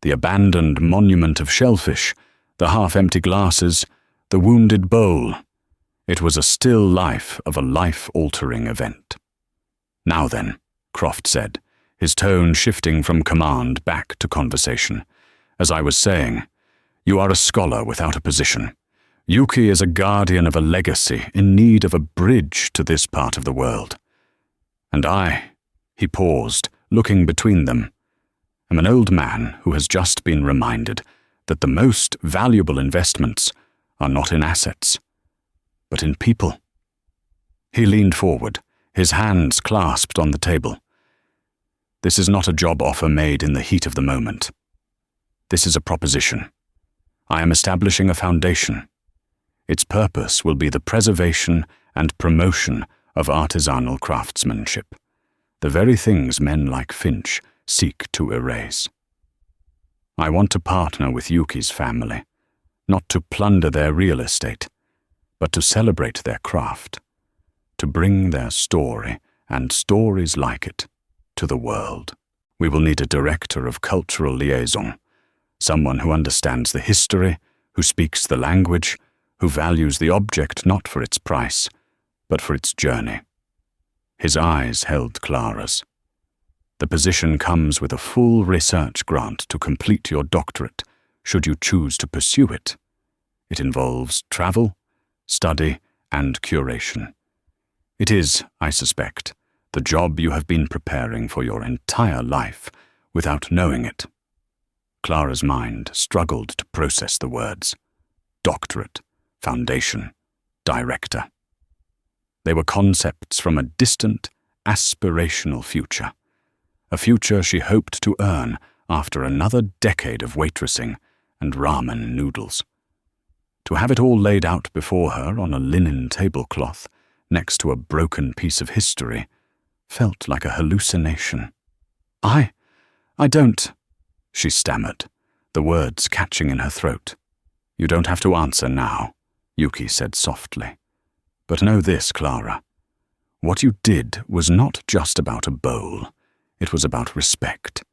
the abandoned monument of shellfish, the half-empty glasses, the wounded bowl. It was a still life of a life-altering event. Now then, Croft said, his tone shifting from command back to conversation. As I was saying, you are a scholar without a position. Yuki is a guardian of a legacy in need of a bridge to this part of the world. And I, he paused, looking between them, am an old man who has just been reminded that the most valuable investments are not in assets, but in people. He leaned forward, his hands clasped on the table. This is not a job offer made in the heat of the moment. This is a proposition. I am establishing a foundation. Its purpose will be the preservation and promotion of artisanal craftsmanship, the very things men like Finch seek to erase. I want to partner with Yuki's family, not to plunder their real estate, but to celebrate their craft, to bring their story and stories like it to the world. We will need a director of cultural liaison, someone who understands the history, who speaks the language, who values the object not for its price, but for its journey. His eyes held Clara's. The position comes with a full research grant to complete your doctorate, should you choose to pursue it. It involves travel, study, and curation. It is, I suspect, the job you have been preparing for your entire life without knowing it. Clara's mind struggled to process the words. Doctorate, foundation, director. They were concepts from a distant, aspirational future, a future she hoped to earn after another decade of waitressing and ramen noodles. To have it all laid out before her on a linen tablecloth next to a broken piece of history felt like a hallucination. I don't," she stammered, the words catching in her throat. "You don't have to answer now," Yuki said softly. "But know this, Clara. What you did was not just about a bowl. It was about respect.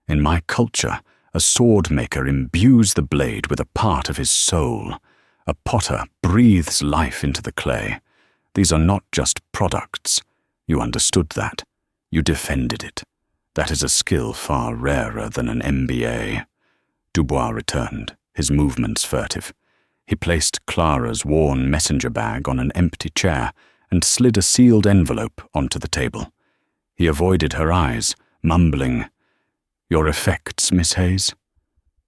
In my culture, a sword maker imbues the blade with a part of his soul. A potter breathes life into the clay. These are not just products. You understood that. You defended it. That is a skill far rarer than an MBA. Dubois returned, his movements furtive. He placed Clara's worn messenger bag on an empty chair and slid a sealed envelope onto the table. He avoided her eyes, mumbling, "Your effects, Miss Hayes?"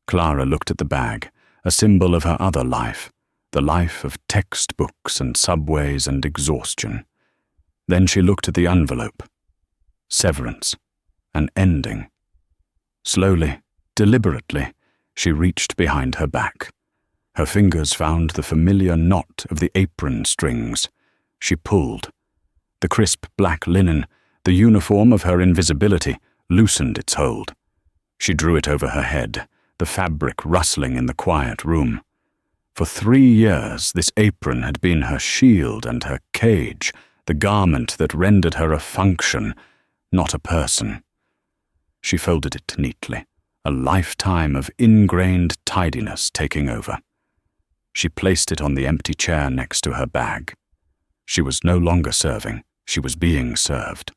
Clara looked at the bag, a symbol of her other life, the life of textbooks and subways and exhaustion. Then she looked at the envelope. Severance. An ending. Slowly, deliberately, she reached behind her back. Her fingers found the familiar knot of the apron strings. She pulled. The crisp black linen, the uniform of her invisibility, loosened its hold. She drew it over her head, the fabric rustling in the quiet room. For 3 years, this apron had been her shield and her cage, the garment that rendered her a function, not a person. She folded it neatly, a lifetime of ingrained tidiness taking over. She placed it on the empty chair next to her bag. She was no longer serving, she was being served.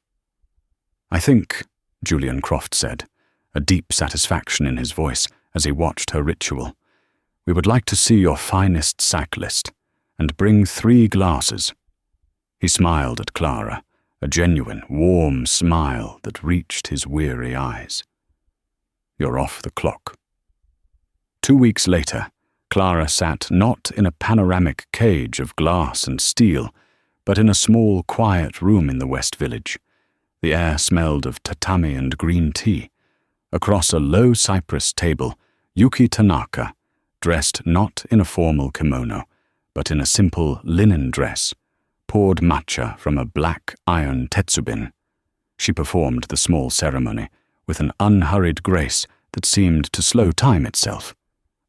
"I think," Julian Croft said, a deep satisfaction in his voice as he watched her ritual, "we would like to see your finest sack list, and bring 3 glasses." He smiled at Clara, a genuine, warm smile that reached his weary eyes. "You're off the clock." 2 weeks later, Clara sat not in a panoramic cage of glass and steel, but in a small, quiet room in the West Village. The air smelled of tatami and green tea. Across a low cypress table, Yuki Tanaka, dressed not in a formal kimono, but in a simple linen dress, poured matcha from a black iron tetsubin. She performed the small ceremony with an unhurried grace that seemed to slow time itself.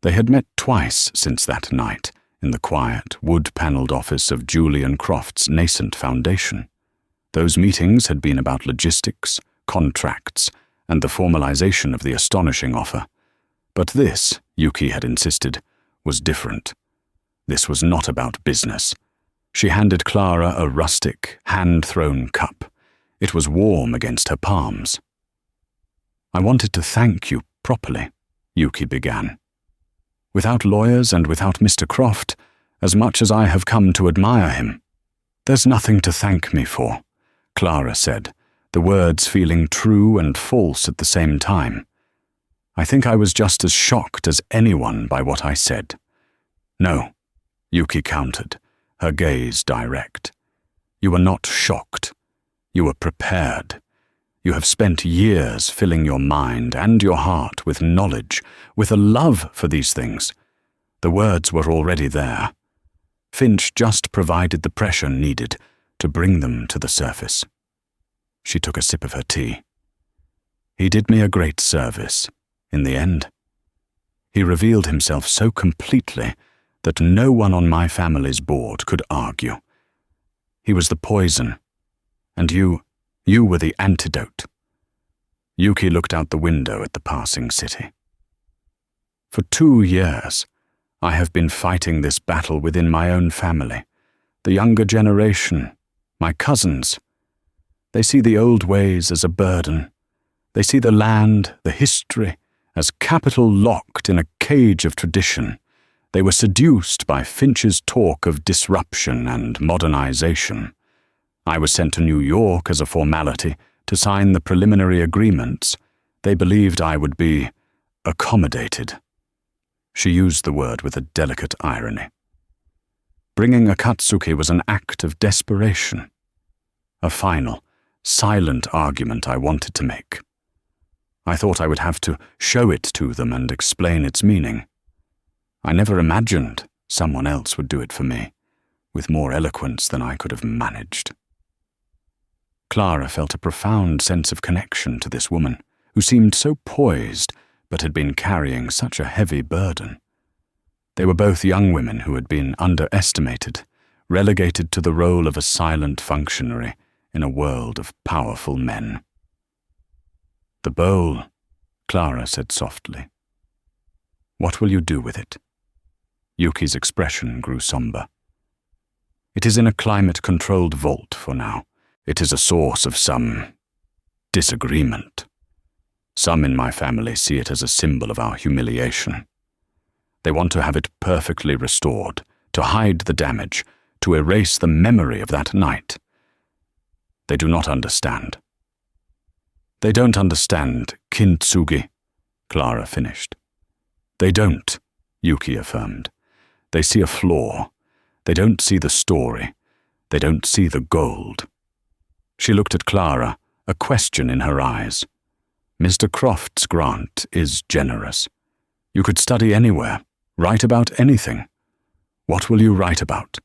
They had met twice since that night in the quiet, wood-panelled office of Julian Croft's nascent foundation. Those meetings had been about logistics, contracts, and the formalization of the astonishing offer. But this, Yuki had insisted, was different. This was not about business. She handed Clara a rustic, hand-thrown cup. It was warm against her palms. "I wanted to thank you properly," Yuki began. "Without lawyers and without Mr. Croft, as much as I have come to admire him." "There's nothing to thank me for," Clara said, the words feeling true and false at the same time. "I think I was just as shocked as anyone by what I said." "No," Yuki countered, her gaze direct. "You were not shocked. You were prepared. You have spent years filling your mind and your heart with knowledge, with a love for these things. The words were already there. Finch just provided the pressure needed to bring them to the surface." She took a sip of her tea. "He did me a great service, in the end. He revealed himself so completely that no one on my family's board could argue. He was the poison, and you were the antidote." Yuki looked out the window at the passing city. "For 2 years, I have been fighting this battle within my own family, the younger generation, my cousins. They see the old ways as a burden. They see the land, the history, as capital locked in a cage of tradition. They were seduced by Finch's talk of disruption and modernization. I was sent to New York as a formality to sign the preliminary agreements. They believed I would be accommodated." She used the word with a delicate irony. "Bringing Akatsuki was an act of desperation. A final, silent argument I wanted to make. I thought I would have to show it to them and explain its meaning. I never imagined someone else would do it for me, with more eloquence than I could have managed. Clara felt a profound sense of connection to this woman, who seemed so poised but had been carrying such a heavy burden. They were both young women who had been underestimated, relegated to the role of a silent functionary in a world of powerful men. "The bowl," Clara said softly. "What will you do with it?" Yuki's expression grew somber. "It is in a climate-controlled vault for now. It is a source of some disagreement. Some in my family see it as a symbol of our humiliation. They want to have it perfectly restored, to hide the damage, to erase the memory of that night. They do not understand." "They don't understand kintsugi," Clara finished. "They don't," Yuki affirmed. "They see a flaw. They don't see the story. They don't see the gold." She looked at Clara, a question in her eyes. "Mr. Croft's grant is generous. You could study anywhere, write about anything. What will you write about?"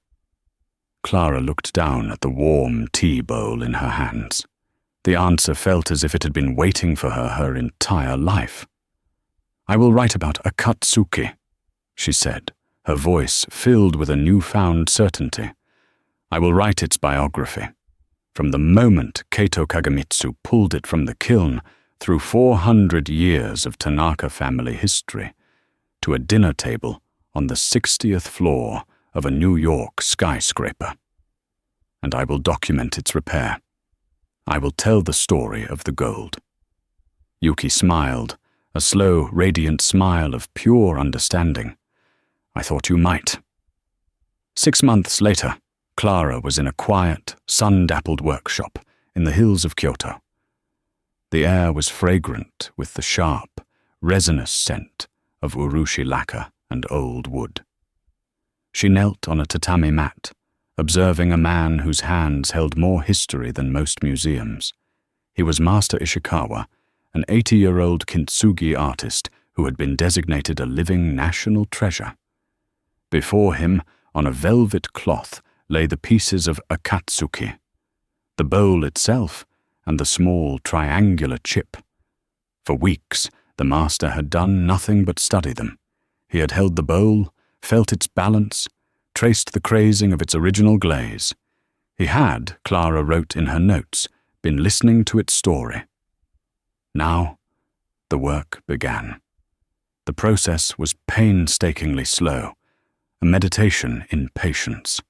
Clara looked down at the warm tea bowl in her hands. The answer felt as if it had been waiting for her entire life. "I will write about Akatsuki," she said, her voice filled with a newfound certainty. "I will write its biography. From the moment Kato Kagamitsu pulled it from the kiln through 400 years of Tanaka family history to a dinner table on the 60th floor of a New York skyscraper. And I will document its repair. I will tell the story of the gold." Yuki smiled, a slow, radiant smile of pure understanding. "I thought you might." 6 months later, Clara was in a quiet, sun-dappled workshop in the hills of Kyoto. The air was fragrant with the sharp, resinous scent of urushi lacquer and old wood. She knelt on a tatami mat, observing a man whose hands held more history than most museums. He was Master Ishikawa, an 80-year-old kintsugi artist who had been designated a living national treasure. Before him, on a velvet cloth, lay the pieces of akatsuki, the bowl itself, and the small triangular chip. For weeks, the master had done nothing but study them. He had held the bowl, felt its balance, traced the crazing of its original glaze. He had, Clara wrote in her notes, been listening to its story. Now, the work began. The process was painstakingly slow, a meditation in patience.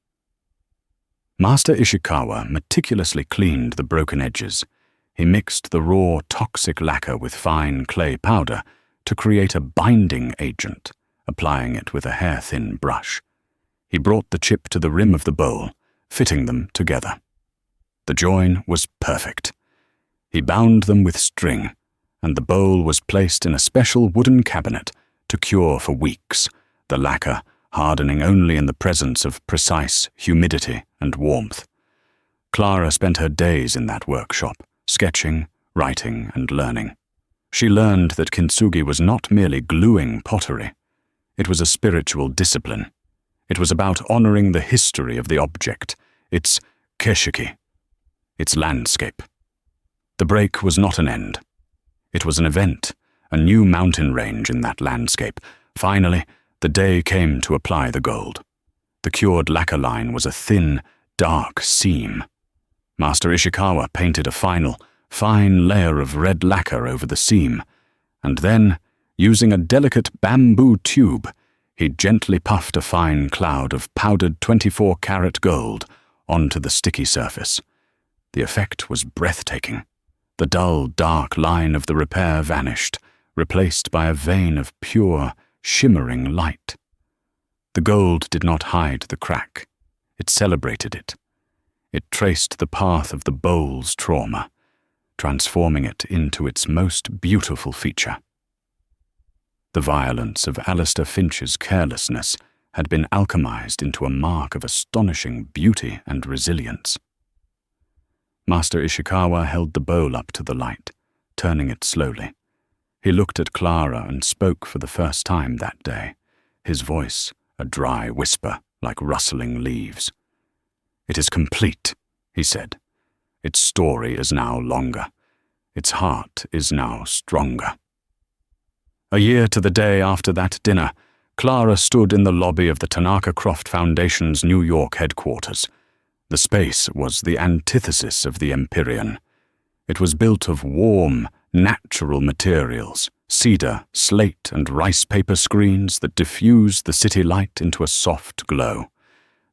Master Ishikawa meticulously cleaned the broken edges. He mixed the raw, toxic lacquer with fine clay powder to create a binding agent, applying it with a hair-thin brush. He brought the chip to the rim of the bowl, fitting them together. The join was perfect. He bound them with string, and the bowl was placed in a special wooden cabinet to cure for weeks, the lacquer hardening only in the presence of precise humidity and warmth. Clara spent her days in that workshop, sketching, writing, and learning. She learned that kintsugi was not merely gluing pottery. It was a spiritual discipline. It was about honoring the history of the object, its keshiki, its landscape. The break was not an end. It was an event, a new mountain range in that landscape. Finally, the day came to apply the gold. The cured lacquer line was a thin, dark seam. Master Ishikawa painted a final, fine layer of red lacquer over the seam, and then, using a delicate bamboo tube, he gently puffed a fine cloud of powdered 24-karat gold onto the sticky surface. The effect was breathtaking. The dull, dark line of the repair vanished, replaced by a vein of pure, shimmering light. The gold did not hide the crack. It celebrated it. It traced the path of the bowl's trauma, transforming it into its most beautiful feature. The violence of Alistair Finch's carelessness had been alchemized into a mark of astonishing beauty and resilience. Master Ishikawa held the bowl up to the light, turning it slowly, He looked at Clara and spoke for the first time that day, his voice a dry whisper like rustling leaves. "It is complete," he said. "Its story is now longer. Its heart is now stronger." A year to the day after that dinner, Clara stood in the lobby of the Tanaka Croft Foundation's New York headquarters. The space was the antithesis of the Empyrean. It was built of warm, natural materials, cedar, slate, and rice paper screens that diffused the city light into a soft glow.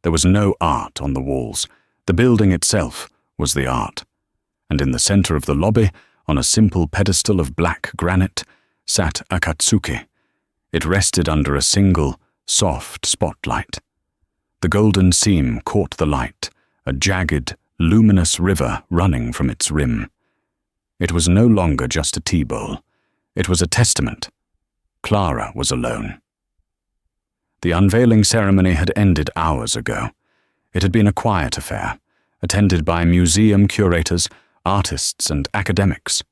There was no art on the walls. The building itself was the art. And in the center of the lobby, on a simple pedestal of black granite, sat Akatsuki. It rested under a single, soft spotlight. The golden seam caught the light, a jagged, luminous river running from its rim. It was no longer just a tea bowl. It was a testament. Clara was alone. The unveiling ceremony had ended hours ago. It had been a quiet affair, attended by museum curators, artists, and academics.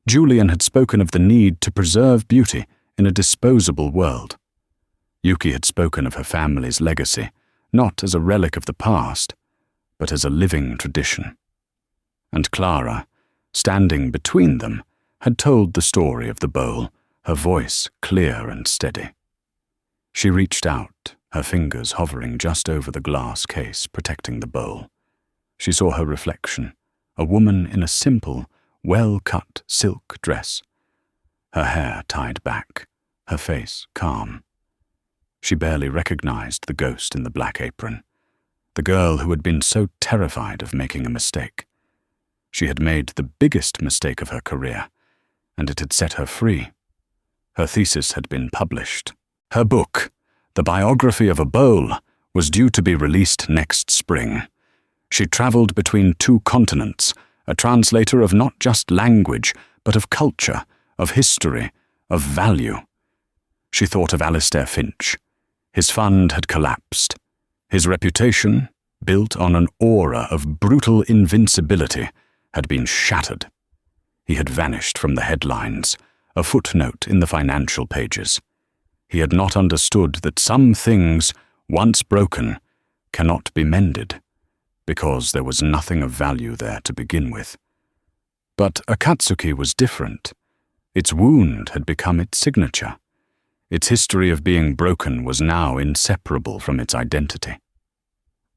Julian had spoken of the need to preserve beauty in a disposable world. Yuki had spoken of her family's legacy, not as a relic of the past, but as a living tradition. And Clara, standing between them, had told the story of the bowl, her voice clear and steady. She reached out, her fingers hovering just over the glass case protecting the bowl. She saw her reflection, a woman in a simple, well-cut silk dress, her hair tied back, her face calm. She barely recognized the ghost in the black apron, the girl who had been so terrified of making a mistake. She had made the biggest mistake of her career, and it had set her free. Her thesis had been published. Her book, The Biography of a Bowl, was due to be released next spring. She traveled between 2 continents, a translator of not just language, but of culture, of history, of value. She thought of Alistair Finch. His fund had collapsed. His reputation, built on an aura of brutal invincibility, had been shattered. He had vanished from the headlines, a footnote in the financial pages. He had not understood that some things, once broken, cannot be mended, because there was nothing of value there to begin with. But Akatsuki was different. Its wound had become its signature. Its history of being broken was now inseparable from its identity.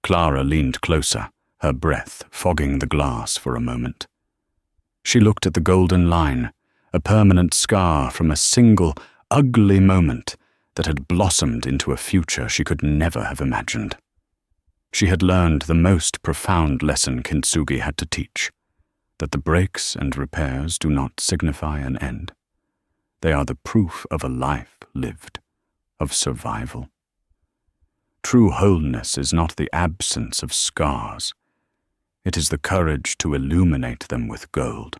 Clara leaned closer, her breath fogging the glass for a moment. She looked at the golden line, a permanent scar from a single, ugly moment that had blossomed into a future she could never have imagined. She had learned the most profound lesson Kintsugi had to teach, that the breaks and repairs do not signify an end. They are the proof of a life lived, of survival. True wholeness is not the absence of scars. It is the courage to illuminate them with gold.